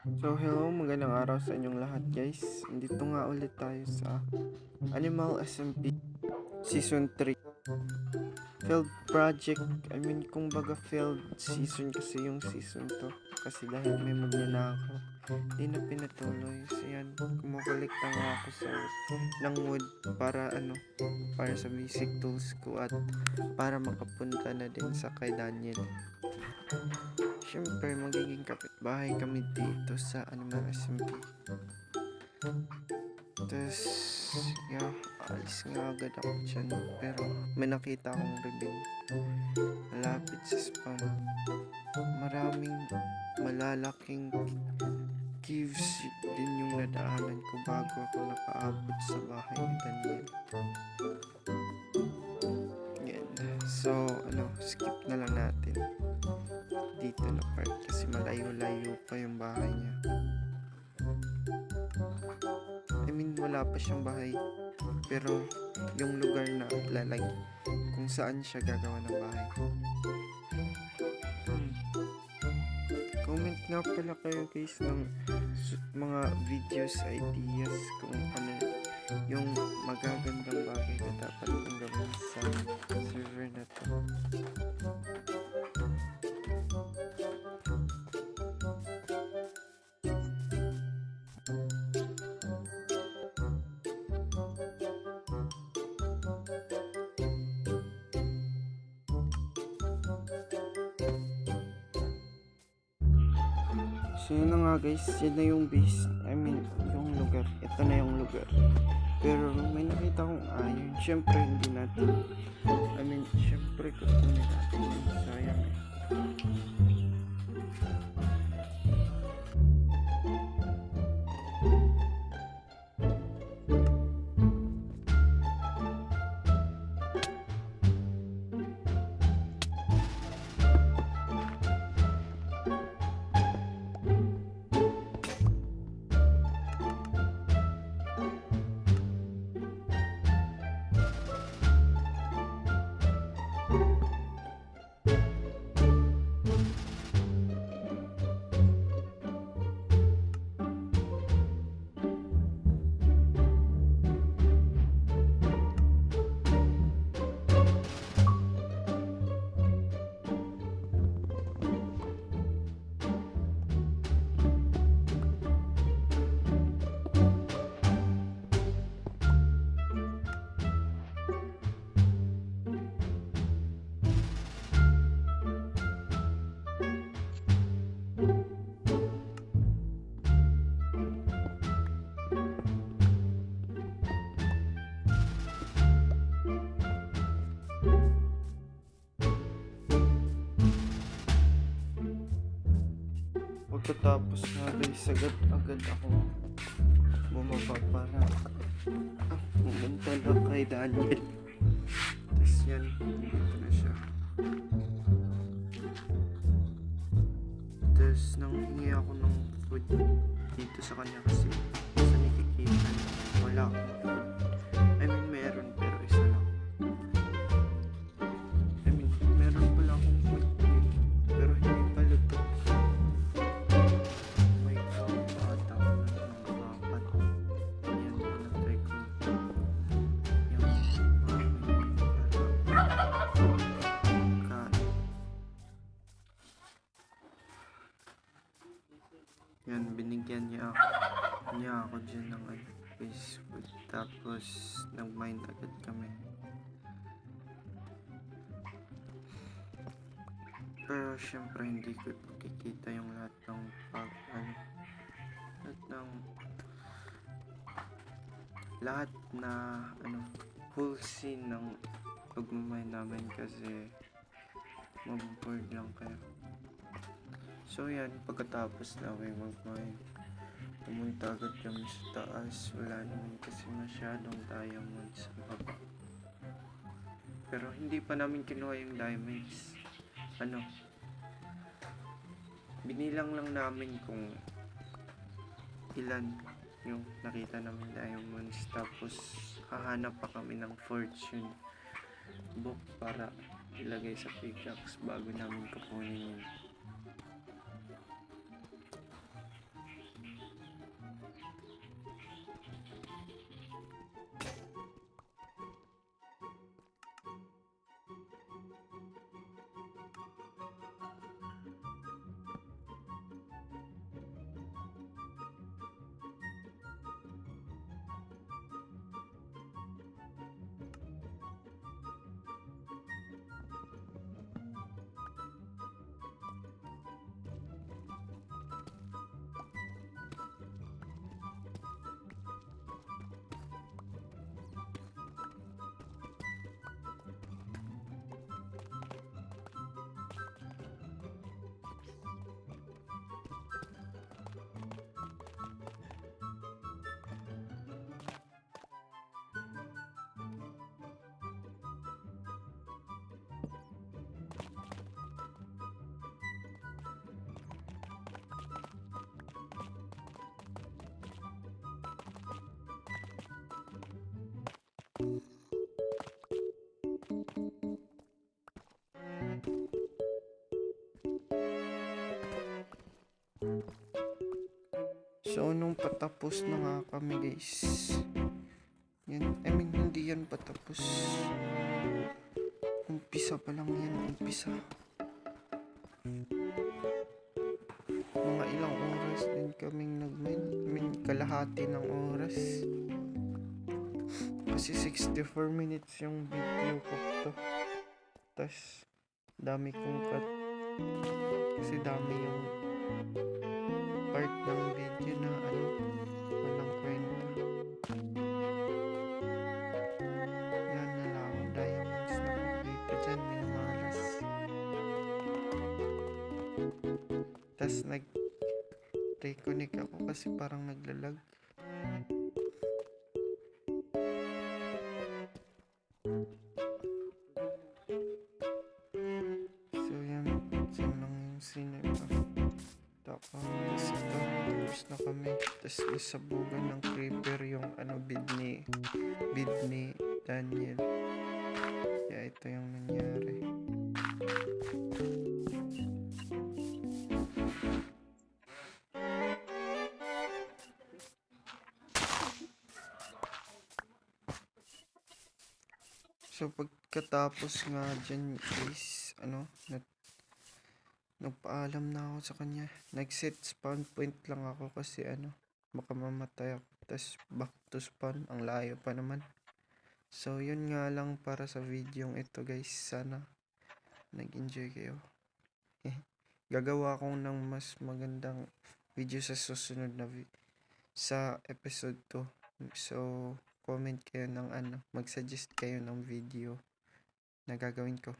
So hello, magandang araw sa inyong lahat guys. Dito nga ulit tayo sa Animal SMP Season 3 Failed Project. Kumbaga failed season kasi yung season to. Kasi dahil may magnanakaw, di na pinatuloy. So yan, kumukolekta nga ako ng wood para sa basic tools ko at para makapunta na din sa kay Daniel. Siyempre, magiging kapitbahay kami dito sa Animal SMP. Tapos, alis nga agad ako dyan. Pero, may nakita akong rebel. Malapit sa spam. Maraming malalaking caves din yung nadaanan ko bago ako nakaabot sa bahay ni Daniel. Yan. So, skip na lang natin dito na part kasi malayo-layo pa yung bahay niya. Wala pa siyang bahay pero yung lugar na lalagay kung saan siya gagawa ng bahay. Comment nga pala kayo guys ng mga videos, ideas kung ano yung magagandang bagay na dapat kong gawin sa server na to. So yun na nga guys, yun na yung base, yung lugar, ito na yung lugar. Pero may nakita kong iron, syempre hindi natin, syempre kukunin natin yun, sayang eh. Pagkatapos nga guys, agad ako bumaba para pumunta na kay Daniel. Tapos yan, dito na siya. Tapos nang hingi ako ng food dito sa kanya kasi sa nakikita wala akong food. Meron pero isa lang. Meron pala akong food pero hindi pa luto. Yan, binigyan niya ako dyan ng Facebook. Tapos nag-mind agad kami. Pero syempre hindi ko makikita yung lahat ng lahat na full scene ng pagmamay namin kasi maboboard lang kayo. So yan, pagkatapos namin mag-mine, pumunta agad kami sa taas. Wala naman kasi masyadong diamonds sa baba. Pero hindi pa namin kinuha yung diamonds. Binilang lang namin kung ilan yung nakita namin diamonds. Tapos hahanap pa kami ng fortune book para ilagay sa pickaxe bago namin kukunin yun. So, nung patapos na nga kami guys, yan, hindi yan patapos. Umpisa pa lang yan, umpisa. Mga ilang oras din kaming nagmain. Kalahati ng oras. Kasi 64 minutes yung video ko to. Tas, dami kong cut. Kasi dami yung part ng video na walang kwenta. Yan na lang, diamonds na kumplito dyan, minamalas. Tas reconnect ako kasi parang naglalag. So yan, so lang yung scene pa. Tapos ito, tapos na kami. Tapos nasabugan ng creeper yung bid ni Daniel. Kaya ito yung nangyari. So pagkatapos nga dyan is nagpaalam na ako sa kanya. Nag-set spawn point lang ako kasi baka mamatay ako. Tas back to spawn, ang layo pa naman. So yun nga lang para sa videong ito guys. Sana nag-enjoy kayo. Gagawa ko ng mas magandang video sa susunod na sa episode 2. So comment kayo ng mag-suggest kayo ng video na gagawin ko.